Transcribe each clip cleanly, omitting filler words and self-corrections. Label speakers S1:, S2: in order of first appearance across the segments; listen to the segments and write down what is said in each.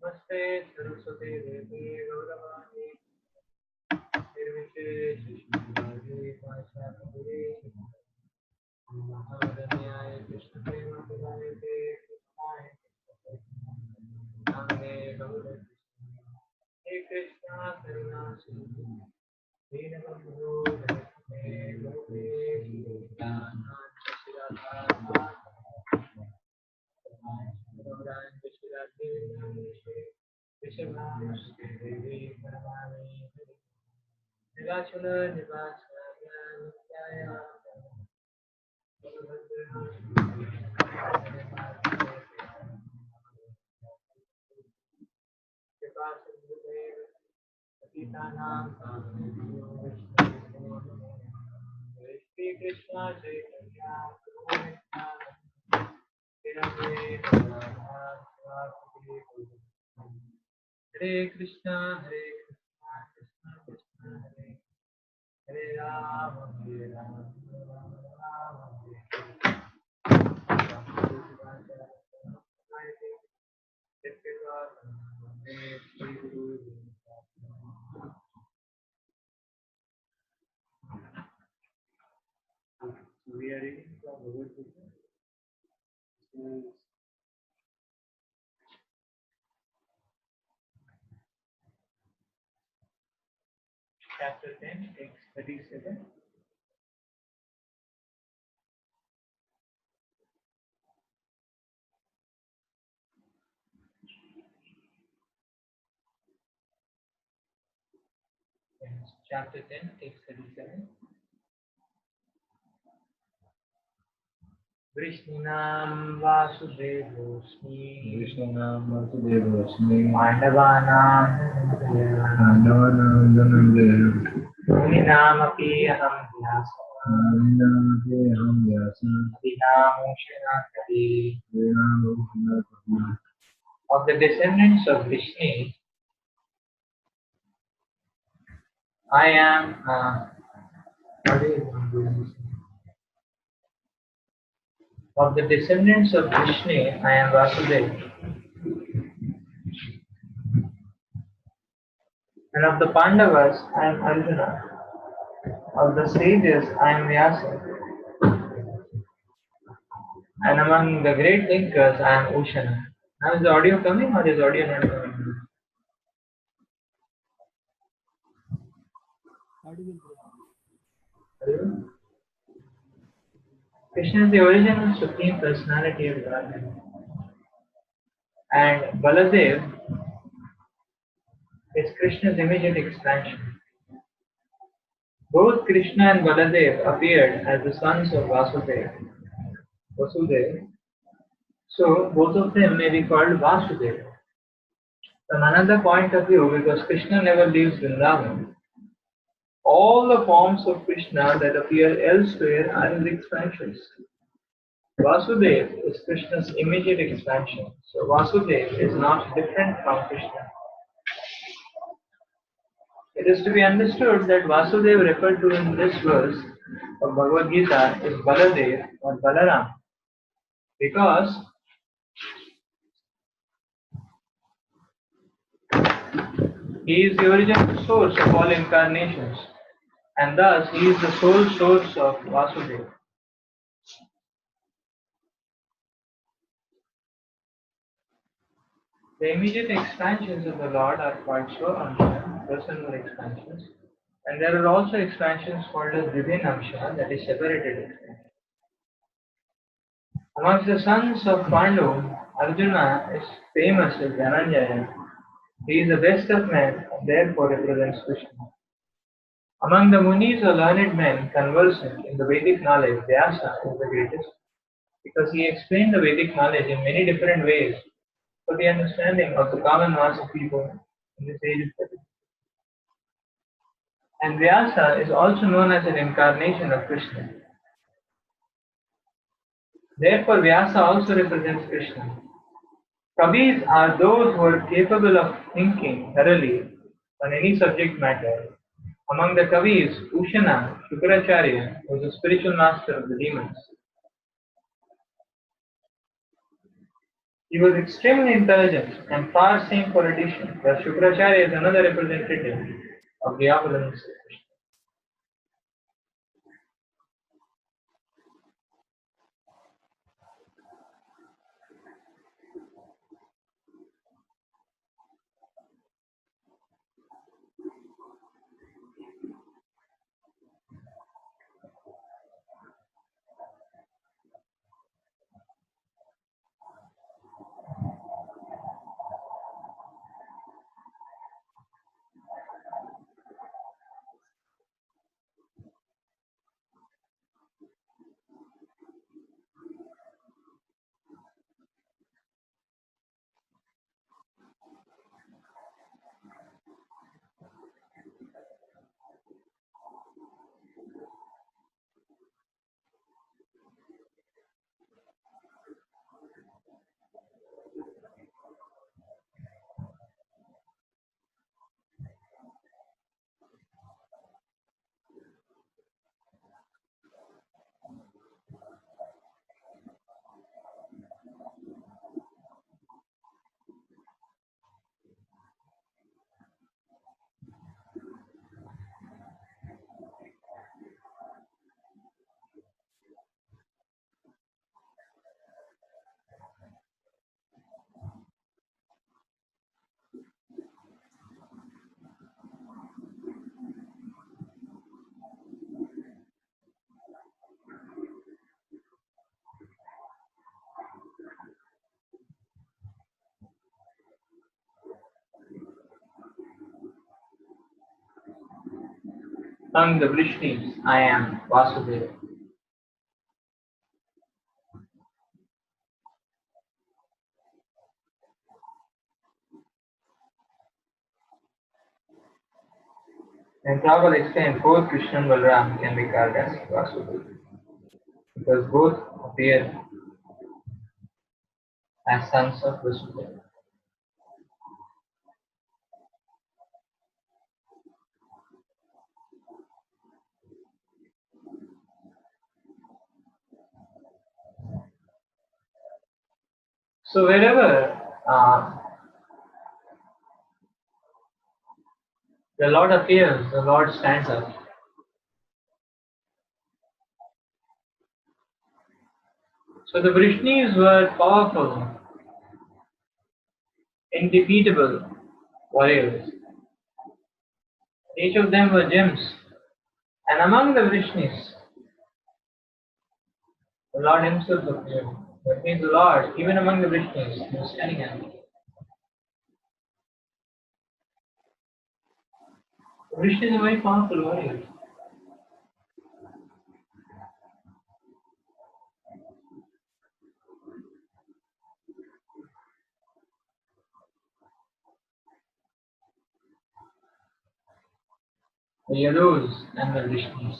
S1: नमस्ते सरस्वती देवी गौरवाणी निर्विशेष शून्यवादी पाशाकुले महावदन्याय कृष्ण प्रेम प्रदायते कृष्णाय नामे गौर हे कृष्णा करुणा सिंधु दीनबंधु जगत्पते Gopesh गोपिकानाथ शिराधार Shri Krishna Chaitanya Prabhu Nityananda Hare Krishna Krishna Krishna Hare Hare Rama Hare Rama Rama We are reading from Bhagavad Gita. Chapter 10, text 37. Chapter 10, text 37. Vishnunam Vasudevosmi Pandavanam Muninamapi Aham Vyasa Adinamushana Kari. Of the descendants of Vishnu, I am of the descendants of Vishnu, I am Vasudeva. And of the Pandavas, I am Arjuna. Of the sages, I am Vyasa. And among the great thinkers, I am Ushana. Now is the audio coming or is the audio not coming? Audio? Krishna is the original Supreme Personality of Godhead. And Baladev is Krishna's immediate expansion. Both Krishna and Baladev appeared as the sons of Vasudeva. So both of them may be called Vasudeva. From another point of view, because Krishna never leaves Vrindavan, all the forms of Krishna that appear elsewhere are his expansions. Vasudeva is Krishna's immediate expansion. So Vasudeva is not different from Krishna. It is to be understood that Vasudeva referred to in this verse of Bhagavad Gita is Baladev or Balaram, because he is the original source of all incarnations, and thus he is the sole source of Vasudeva. The immediate expansions of the Lord are called Swaramsha, personal expansions, and there are also expansions called as Vibhinamsha, that is separated expansion. Amongst the sons of Pandu, Arjuna is famous as Dhananjaya. He is the best of men and therefore represents Krishna. Among the Munis or learned men conversant in the Vedic knowledge, Vyasa is the greatest because he explained the Vedic knowledge in many different ways for the understanding of the common mass of people in this age of study. And Vyasa is also known as an incarnation of Krishna. Therefore, Vyasa also represents Krishna. Kabis are those who are capable of thinking thoroughly on any subject matter Among the Kavis, Ushana Shukracharya was the spiritual master of the demons. He was extremely intelligent and far-seeing politician, where Shukracharya is another representative of the opulence of Krishna. Among the Vrishnis, I am Vasudeva. And Prabhupada explained both Krishna and Balaram can be called as Vasudeva because both appear as sons of Vasudeva. So wherever the Lord appears, the Lord stands up. So the Vrishnis were powerful, indefeatable warriors. Each of them were gems. And among the Vrishnis, the Lord himself appeared. That means the Lord, even among the Vrishnis, he was standing up. The Vrishnis are very powerful warriors. The Yadus and the Vrishnis.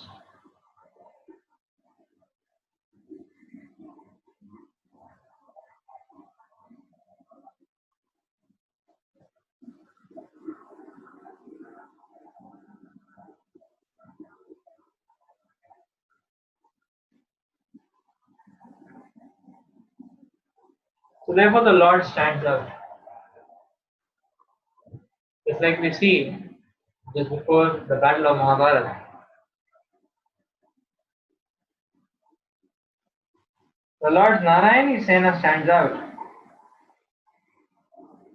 S1: So therefore the Lord stands out. Just like we see just before the battle of Mahabharata. The Lord's Narayani Sena stands out.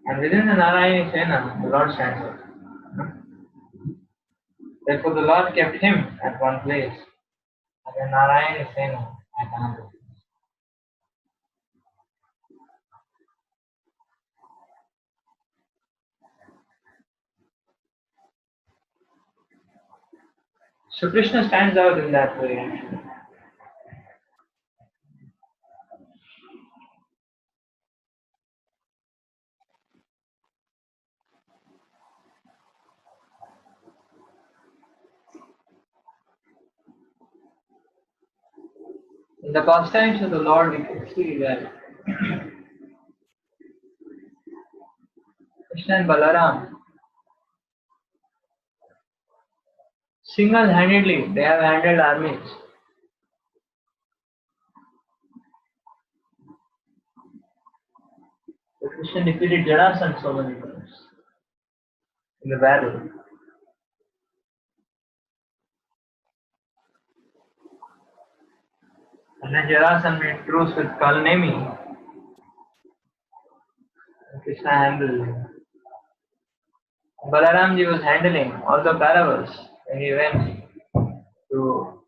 S1: And within the Narayani Sena, the Lord stands out. Therefore the Lord kept him at one place and the Narayani Sena at another place. So Krishna stands out in that way actually. In the pastimes of the Lord, we can see that Krishna and Balaram Single-handedly, they have handled armies. The Krishna defeated Jarasandha so many times in the battle. And then Jarasandha made truce with Kalnemi. And Krishna handled him. Balaramji was handling all the Kauravas when he went to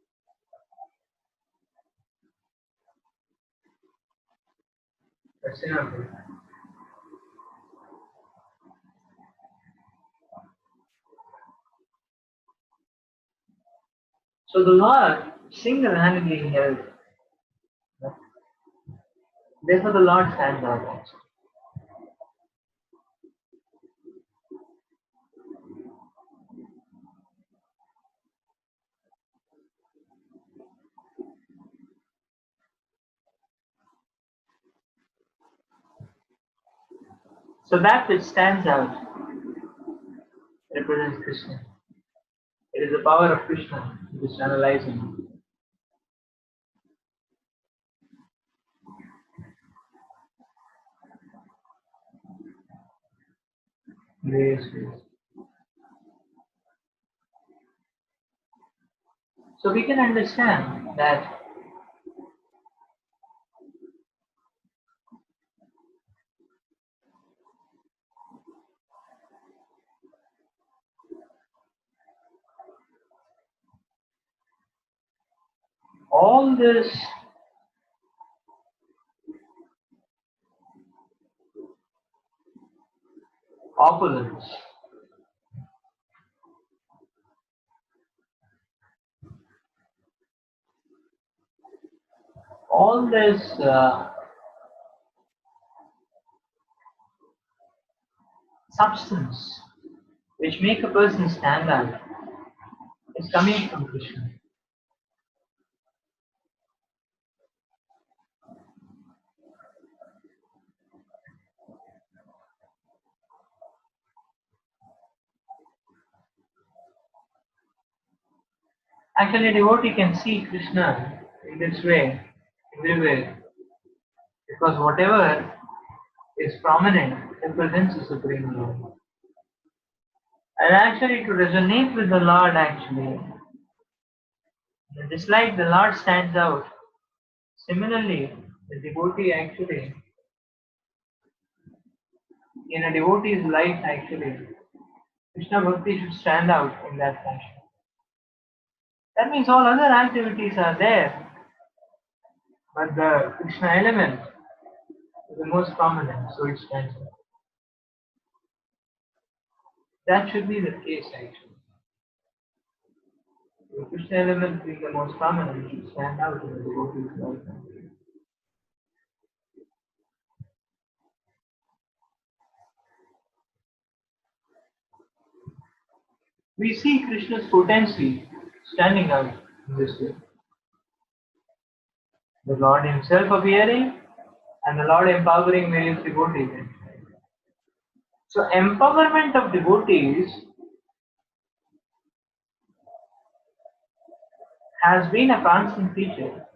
S1: Hastinapur. So the Lord single-handedly held. Therefore the Lord stands out also. So that which stands out represents Krishna. It is the power of Krishna which is analyzing. Various ways. So we can understand that all this opulence, all this substance which make a person stand out is coming from Krishna. Actually, a devotee can see Krishna in this way, everywhere, because whatever is prominent represents the Supreme Lord. And actually, to resonate with the Lord, actually, just like the Lord stands out, similarly, the devotee actually, in a devotee's life, actually, Krishna Bhakti should stand out in that fashion. That means all other activities are there, but the Krishna element is the most prominent, so it stands out. That should be the case, actually. The Krishna element being the most prominent should stand out in the devotee's life. We see Krishna's potency standing out in this way. The Lord Himself appearing and the Lord empowering various devotees. So, empowerment of devotees has been a constant feature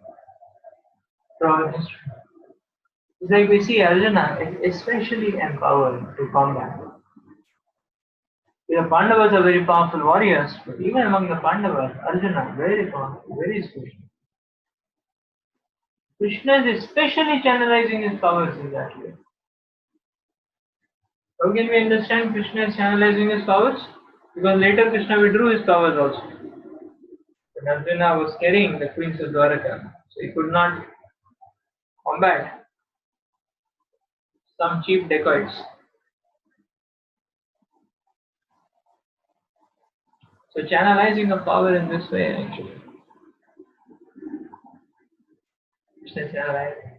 S1: throughout history. It's like we see Arjuna is especially empowered to combat. The Pandavas are very powerful warriors, but even among the Pandavas, Arjuna very powerful, very special. Krishna is especially channelizing his powers in that way. How can we understand Krishna is channelizing his powers? Because later Krishna withdrew his powers also. When Arjuna was carrying the queens of Dwaraka, so he could not combat some cheap dacoits. So channelizing of power in this way actually. Krishna is channelizing.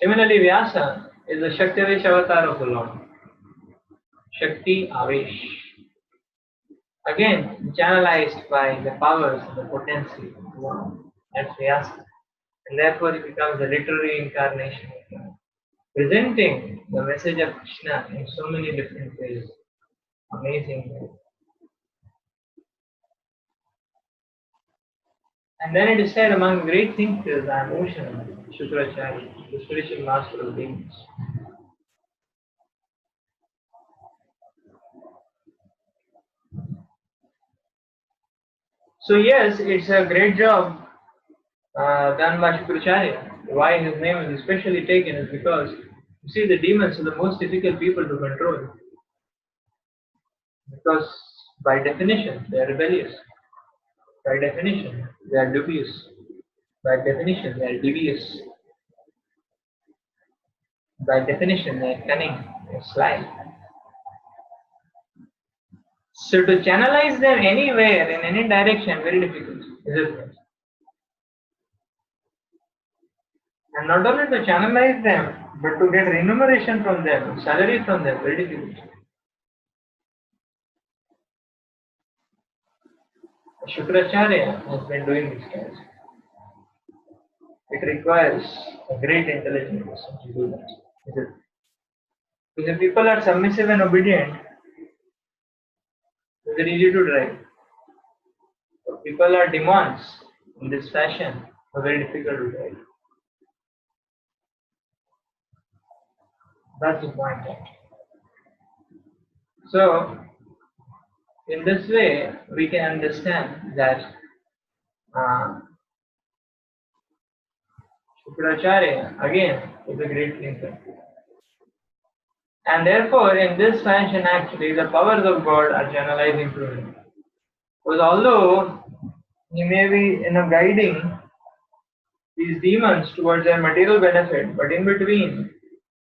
S1: Similarly, Vyasa is the Shaktivesh avatar of the Lord. Shakti Avesh. Again, channelized by the powers and the potency of the Lord. That's Vyasa. And therefore it becomes a literary incarnation of God, presenting the message of Krishna in so many different ways. Amazing ways. And then it is said among great thinkers and Ocean, Shukracharya, the spiritual master of demons. So yes, it's a great job done by Shukracharya. Why his name is especially taken is because you see the demons are the most difficult people to control because by definition they are rebellious. By definition they are dubious. By definition they are devious. By definition they are cunning, they are sly. So to channelize them anywhere in any direction very difficult, isn't it? And not only to channelize them, but to get remuneration from them, salary from them, very difficult. Shukracharya has been doing this task. It requires a great intelligent person to do that. If the people are submissive and obedient, it's very easy to drive. If people are demons in this fashion, it's very difficult to drive. That's the point. So, in this way, we can understand that Shukracharya, again, is a great thinker. And therefore, in this fashion, actually, the powers of God are channelizing through him. Because although he may be guiding these demons towards their material benefit, but in between,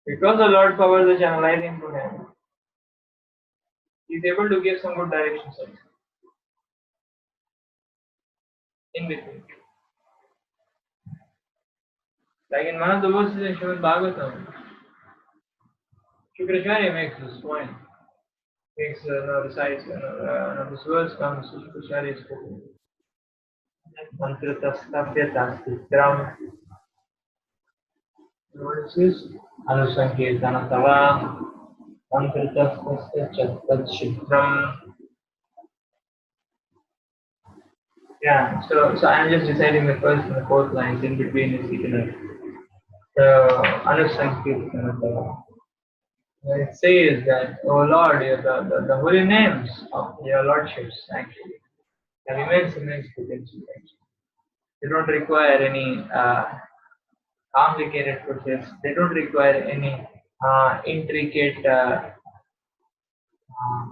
S1: because the Lord powers are channelizing through him, he is able to give some good directions also. In between. Like in one of the verses in Srimad Bhagavatam, Shukracharya makes this point. Makes recites this verse comes Shukracharya is spoken. Mantratasthapya tastikram. What it says? Anusankirtana tava mantratasthapya chattat shidram. Yeah, so I'm just reciting the first and the fourth lines. In between is eternal. So Anusankirtana tava. It says that, oh Lord, the holy names of your lordships actually have immense potential. They don't require any complicated process. They don't require any intricate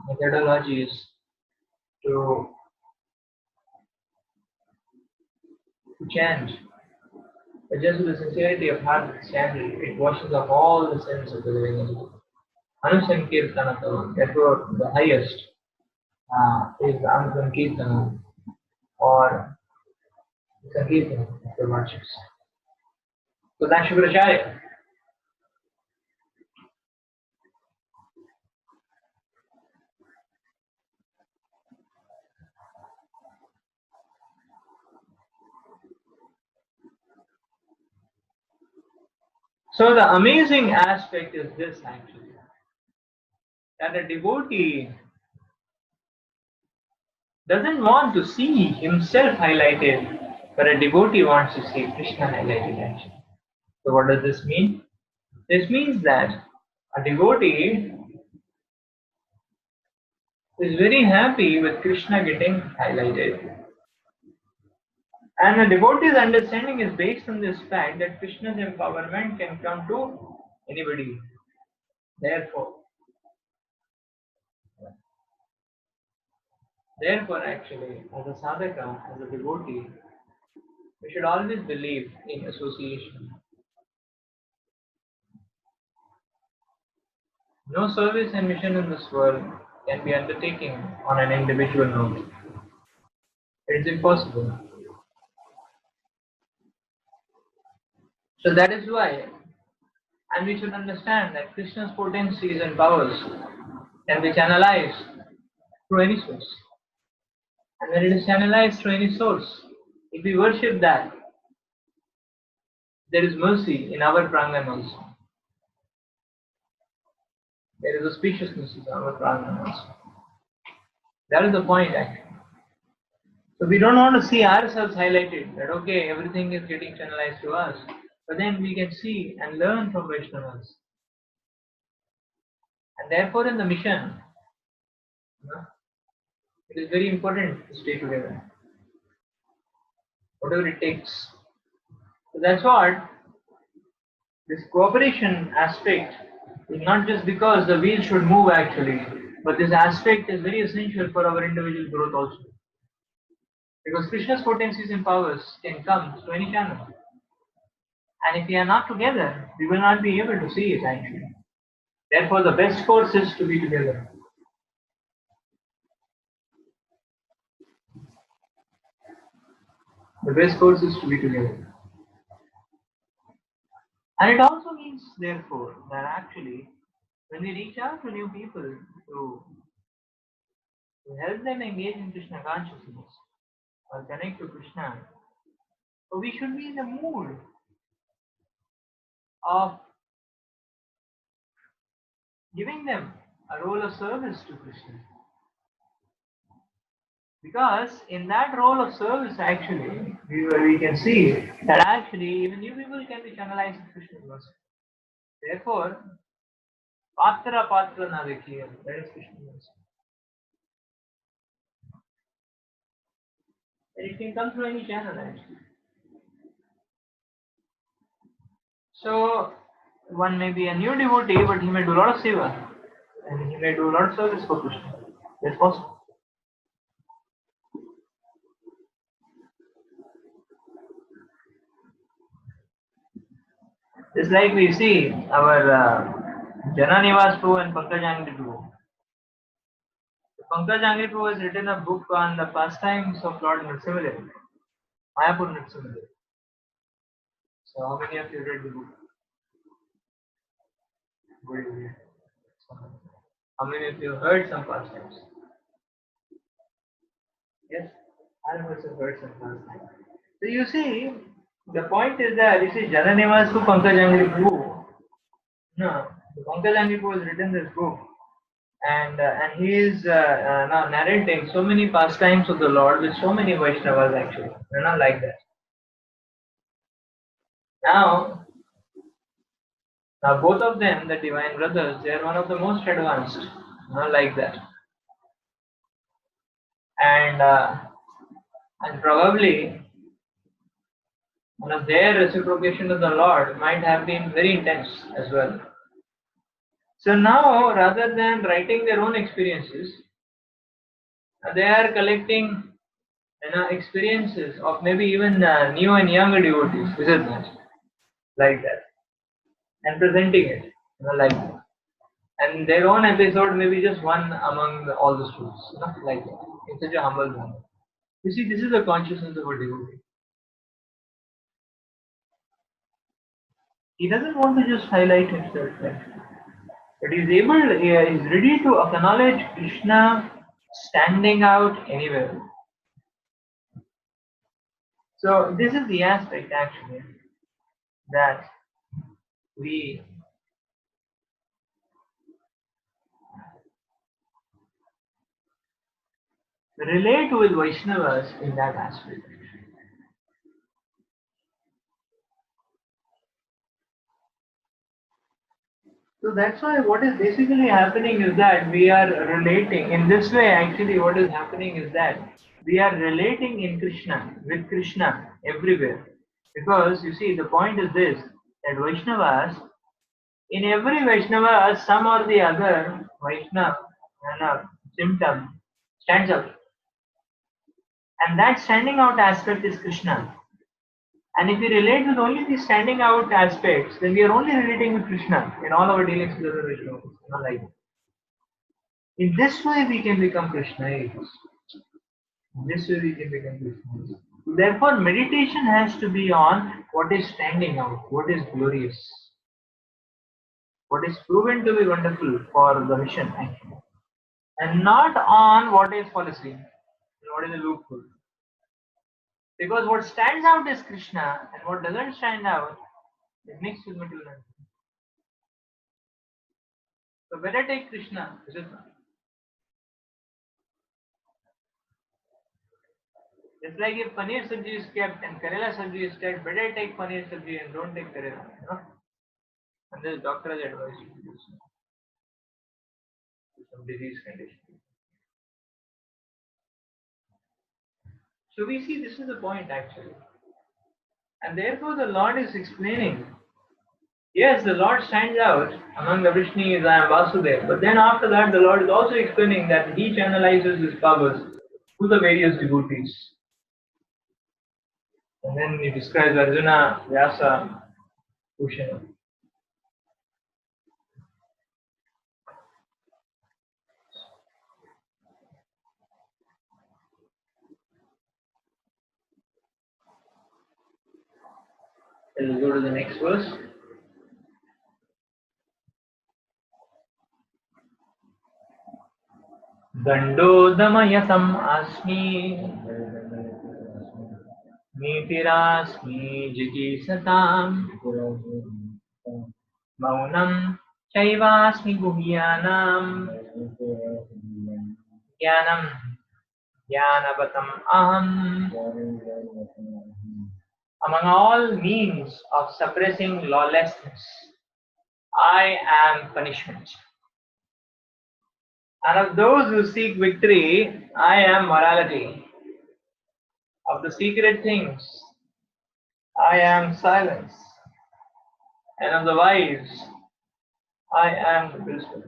S1: methodologies to change. But just with the sincerity of heart and standard, it washes off all the sins of the living entity. Anusankirtanatava, therefore the highest is the Anusankirtana or the Sankirtana of the virtues. So that's Shukracharya. So the amazing aspect is this actually, that a devotee doesn't want to see himself highlighted, but a devotee wants to see Krishna highlighted actually. So what does this mean? This means that a devotee is very happy with Krishna getting highlighted. And a devotee's understanding is based on this fact that Krishna's empowerment can come to anybody. Therefore actually, as a sadhaka, as a devotee, we should always believe in association. No service and mission in this world can be undertaken on an individual note. It is impossible. So that is why, and we should understand that Krishna's potencies and powers can be channelized through any source. And when it is channelized through any source, if we worship that, there is mercy in our prangan also. There is auspiciousness in our prangan also. That is the point actually. So we don't want to see ourselves highlighted that okay, everything is getting channelized to us. But then we can see and learn from Vaishnavas. And therefore in the mission, you know, it is very important to stay together. Whatever it takes. So that's what this cooperation aspect is not just because the wheel should move actually, but this aspect is very essential for our individual growth also. Because Krishna's potencies and powers can come through any channel. And if we are not together, we will not be able to see it actually. Therefore, the best course is to be together. The best course is to be together. And it also means, therefore, that actually, when we reach out to new people to help them engage in Krishna consciousness or connect to Krishna, so we should be in the mood of giving them a role of service to Krishna. Because in that role of service, actually, we can see that actually even new people can be channelized to Krishna consciousness. Therefore, Patra Patra na dekhiye, that is Krishna consciousness. And it can come through any channel actually. So, one may be a new devotee, but he may do a lot of seva. And he may do a lot of service for Krishna. That's possible. Just like we see our Jananivas Prabhu and Pankaj Angri Prabhu. Pankaj Angri Prabhu has written a book on the pastimes of Lord Nrsimhadev, Mayapur Nrsimhadev. So how many of you read the book? Good. How many of you heard some pastimes? Yes, I must have heard some pastimes. So you see, the point is that you see Jananivas to Pankaj Angri Prabhu. No, Pankaj Angri Prabhu has written this book. And he is now narrating so many pastimes of the Lord with so many Vaishnavas actually. They're not like that. Now, now both of them, the divine brothers, they are one of the most advanced, not like that. And and probably one of their reciprocation to the Lord might have been very intense as well. So now, rather than writing their own experiences, they are collecting experiences of maybe even new and younger devotees, isn't it? Like that, and presenting it, like that. And their own episode may be just one among all the students, like that. In such a humble manner. You see, this is the consciousness of a devotee. He doesn't want to just highlight himself, but he's ready to acknowledge Krishna standing out anywhere. So this is the aspect actually that we relate with Vaishnavas in that aspect. So that's why what is basically happening is that we are relating in this way. Actually, what is happening is that we are relating in Krishna with Krishna everywhere. Because you see, the point is this that Vaishnavas, in every Vaishnava, some or the other Vaishnava symptom stands out. And that standing out aspect is Krishna. And if we relate with only the standing out aspects, then we are only relating with Krishna in all our dealings with other Vaishnavas. Not like that. In this way, we can become Krishna. This way, we can become Krishna. Therefore, meditation has to be on what is standing out, what is glorious, what is proven to be wonderful for the mission, actually, and not on what is policy and what is a loophole. Because what stands out is Krishna, and what doesn't stand out is mixed with material. So better take Krishna, is it not? It's like if paneer sabji is kept and karela sabji is kept, better take paneer sabji and don't take karela. And this doctor has advised you to do so. Some disease condition. So we see this is the point actually. And therefore the Lord is explaining. Yes, the Lord stands out among the Vishnus, I am Vasudeva. But then after that, the Lord is also explaining that He channelizes His powers to the various devotees. And then He describes Arjuna, Vyasa, Kushana. Let's go to the next verse. Dandodamayasam asmi Nitirasmi jigisatam Maunam Chaivasmi guhyanam Jnanam Jnanavatam aham. Among all means of suppressing lawlessness, I am punishment. And of those who seek victory, I am morality. Of the secret things, I am silence. And of the wise, I am the wisdom.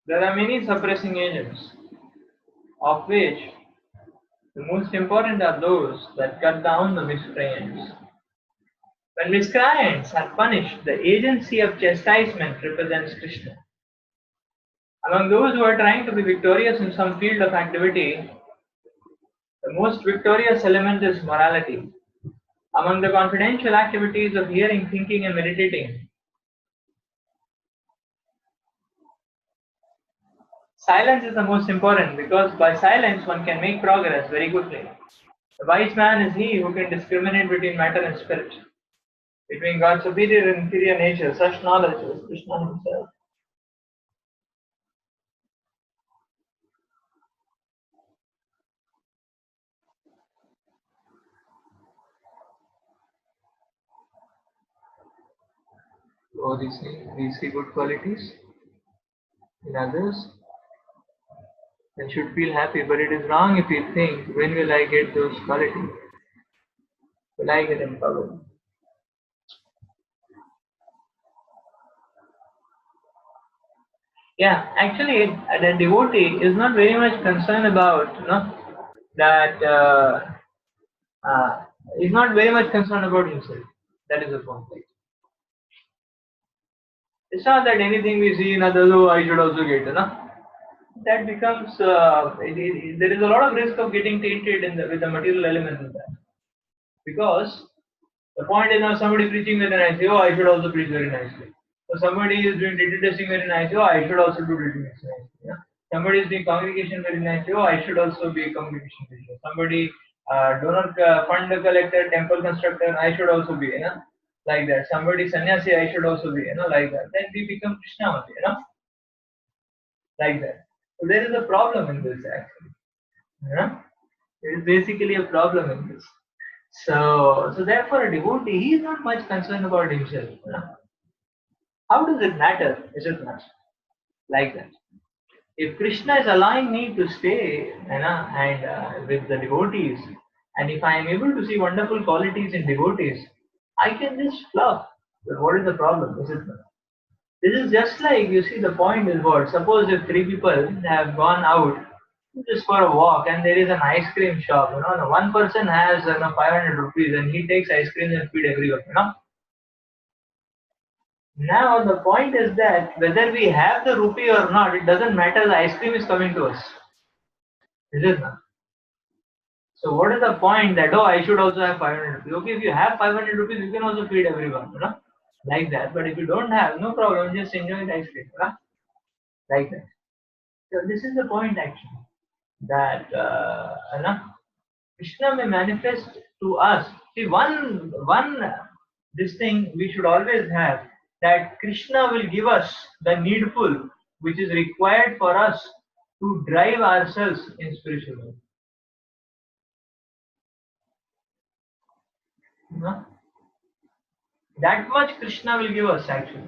S1: There are many suppressing agents, of which the most important are those that cut down the miscreants. When miscreants are punished, the agency of chastisement represents Krishna. Among those who are trying to be victorious in some field of activity, the most victorious element is morality. Among the confidential activities of hearing, thinking, and meditating, silence is the most important because by silence one can make progress very quickly. The wise man is he who can discriminate between matter and spirit, between God's superior and inferior nature. Such knowledge is Krishna himself. Oh, these three good qualities in others, then should feel happy. But it is wrong if you think, when will I get those qualities? Will I get empowered? Yeah, actually, the devotee is not very much concerned about, that is not very much concerned about himself. That is the point. It's not that anything we see in others, oh, I should also get, That becomes, there is a lot of risk of getting tainted with the material element in that. Because the point is now somebody preaching very nicely, oh, I should also preach very nicely. So somebody is doing deity testing very nicely, oh, I should also do deity testing nicely. Yeah? Somebody is doing congregation very nicely, oh, I should also be a congregation preacher. Somebody donor fund collector, temple constructor, I should also be, like that. Somebody sannyasi, I should also be, like that. Then we become Krishna only, like that. So there is a problem in this actually. There is basically a problem in this. So therefore a devotee, he is not much concerned about himself. How does it matter? Is it not? Like that. If Krishna is allowing me to stay, and with the devotees, and if I am able to see wonderful qualities in devotees, I can just fluff. But what is the problem? Is it not? This is just like, you see, the point is what? Suppose if three people have gone out just for a walk and there is an ice cream shop, and one person has 500 rupees and he takes ice cream and feed everyone, Now the point is that whether we have the rupee or not, it doesn't matter, the ice cream is coming to us. Is it not? So what is the point that, oh, I should also have 500 rupees? Okay, if you have 500 rupees, you can also feed everyone, like that. But if you don't have, no problem, just enjoy the ice cream, like that. So this is the point actually, that Krishna may manifest to us. See, one this thing we should always have, that Krishna will give us the needful which is required for us to drive ourselves in spiritual life. No? That much Krishna will give us actually.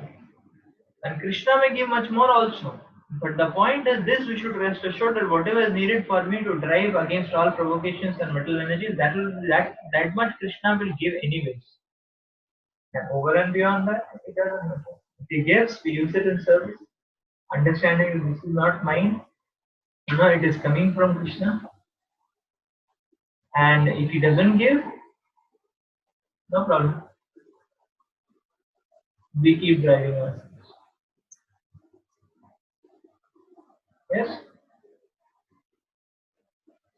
S1: And Krishna may give much more also. But the point is this, we should rest assured that whatever is needed for me to drive against all provocations and mental energies, that much Krishna will give anyways. And over and beyond that, it doesn't matter. If he gives, we use it in service. Understanding that this is not mine, it is coming from Krishna. And if he doesn't give, no problem. We keep driving ourselves. Yes?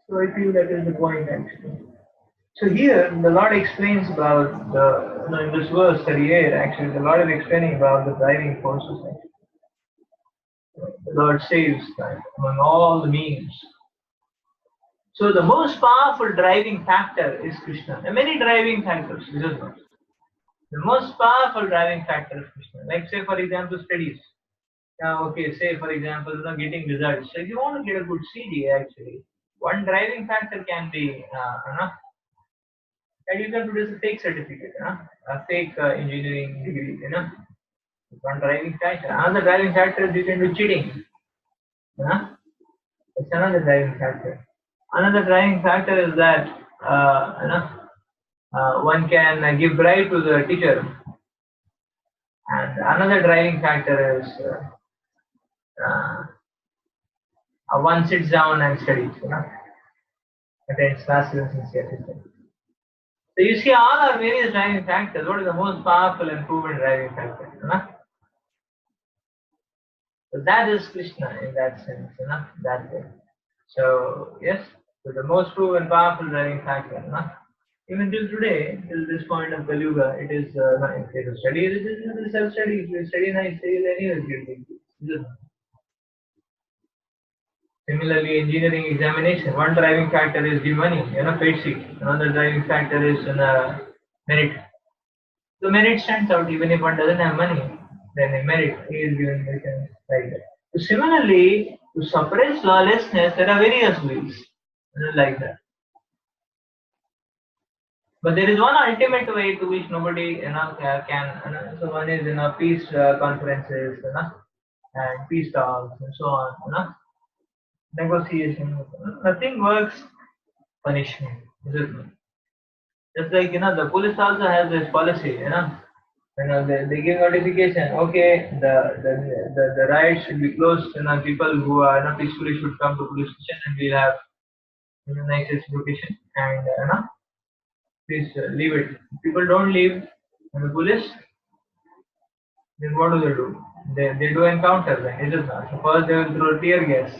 S1: So I feel that is the point actually. So here the Lord explains about in this verse 38 actually the Lord is explaining about the driving forces actually. The Lord says that among all the means. So the most powerful driving factor is Krishna. There are many driving factors, this is not. The most powerful driving factor is Krishna. Like say for example studies. Now say for example getting results. So if you want to get a good CGA actually, one driving factor can be that you can produce a fake certificate, a fake engineering degree, It's one driving factor. Another driving factor is you can do cheating. It's another driving factor. Another driving factor is that one can give bribe to the teacher. And another driving factor is one sits down and studies, attends classes and sincerely studies. So you see all our various driving factors. What is the most powerful and proven driving factor? So that is Krishna in that sense, that way. So yes, so the most proven powerful driving factor, even till today, till this point of Kali Yuga, it is in case of study, it is self-study. If you study nice, you will anyways get it. Similarly, engineering examination, one driving factor is the money, paid seat. Another driving factor is merit. The merit stands out even if one doesn't have money, then a merit is given like that. So similarly, to suppress lawlessness, there are various ways like that. But there is one ultimate way to which nobody can. So one is peace conferences, and peace talks and so on. Negotiation. Nothing works punishment. Is it not? Just like the police also has this policy. They give notification. Okay, the riots should be closed. People who are peacefully should come to police station, and we'll have nicest location. And please leave it. People don't leave. And the police, then what do? They do encounter. Then is it not? So first they will throw tear gas.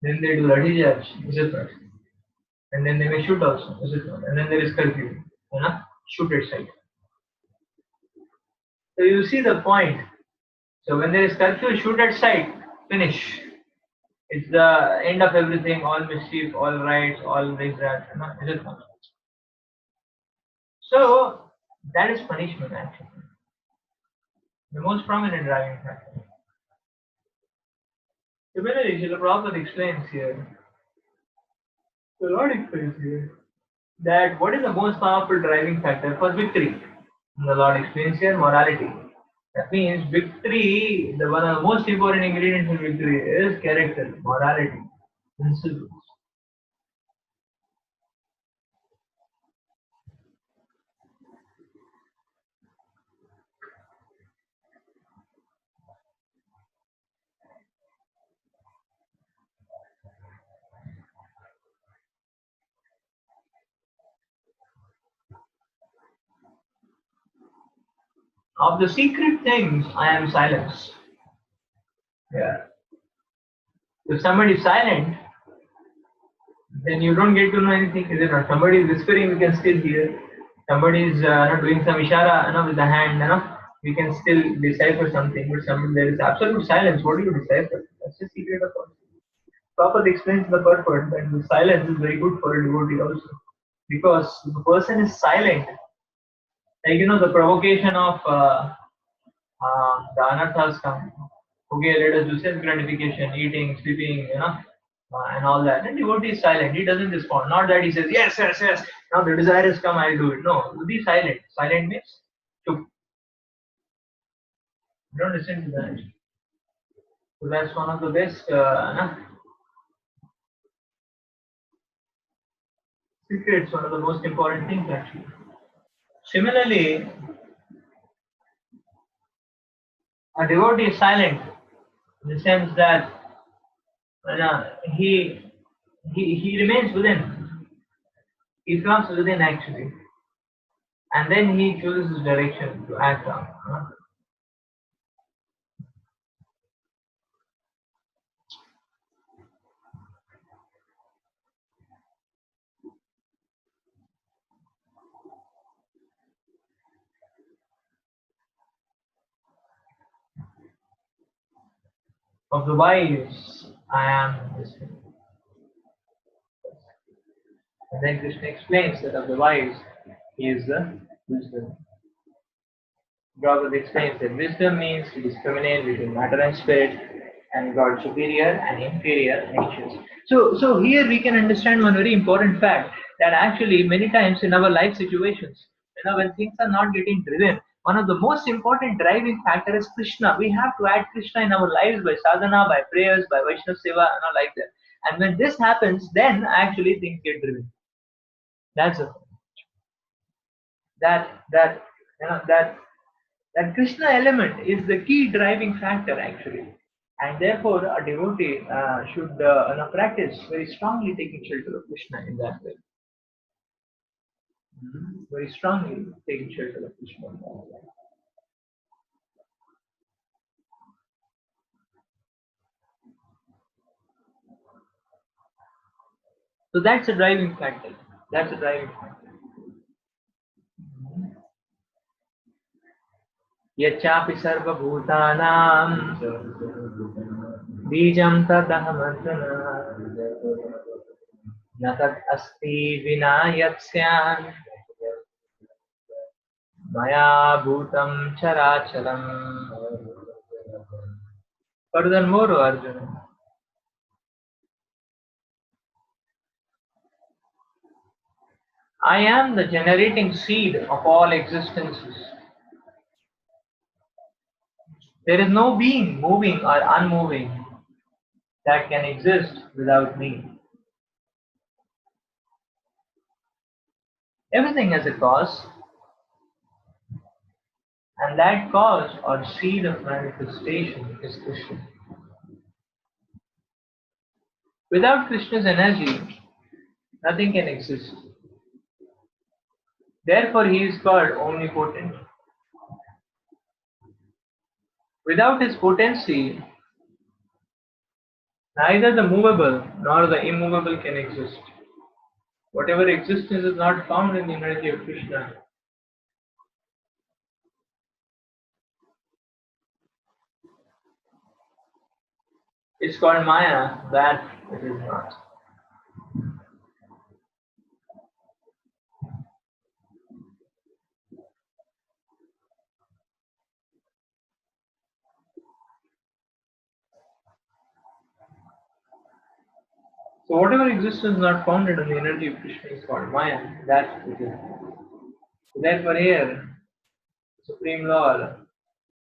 S1: Then they do lathi charge, is it not? And then they may shoot also, is it not? And then there is curfew, shoot at sight. So you see the point. So when there is curfew, shoot at sight, finish. It's the end of everything, all mischief, all riots, all this, that, is it not? So that is punishment actually. The most prominent driving factor. Similarly, Srila Prabhupada explains here. The Lord explains here that what is the most powerful driving factor for victory? And the Lord explains here morality. That means victory, one of the most important ingredients in victory is character, morality, principles. Of the secret things, I am silence. Yeah. If somebody is silent, then you don't get to know anything. Is it not? Somebody is whispering, we can still hear. Somebody is doing some ishara with the hand, we can still decipher something. But there is absolute silence. What do you decipher? That's the secret of God. Prabhupada explains the purport that the silence is very good for a devotee also. Because if the person is silent, like the provocation of the anarthas come. who get rid of sense gratification, eating, sleeping, and all that. And devotee is silent. He doesn't respond. Not that he says, yes, yes, yes. Now the desire has come, I'll do it. No, be silent. Silent means chup. Don't listen to that. So that's one of the best secrets, one of the most important things actually. Similarly, a devotee is silent in the sense that he remains within. He comes within actually, and then he chooses his direction to act on. Of the wise, I am this thing. And then Krishna explains that of the wise, he is the wisdom. Prabhupada explains that wisdom means to discriminate between matter and spirit, and God superior and inferior natures. So here we can understand one very important fact, that actually many times in our life situations, when things are not getting driven, one of the most important driving factor is Krishna. We have to add Krishna in our lives by sadhana, by prayers, by Vaishnava seva, like that. And when this happens, then actually things get driven. That's it. That Krishna element is the key driving factor actually, and therefore a devotee should practice very strongly taking shelter of Krishna in that way. Very strongly taking shelter of Krishna in that way. So that's a driving factor. That's a driving factor. Yachapi sarva bhutanam bijam tadaham natat asti vina yatsyan maya bhutam characharam. Furthermore, Arjuna, I am the generating seed of all existences. There is no being, moving or unmoving, that can exist without me. Everything has a cause, and that cause or seed of manifestation is Krishna. Without Krishna's energy, nothing can exist. Therefore, he is called omnipotent. Without his potency, neither the movable nor the immovable can exist. Whatever existence is not found in the energy of Krishna is called Maya, that it is not. So whatever existence is not founded on the energy of Krishna is called Maya, that it is. Therefore here, Supreme Lord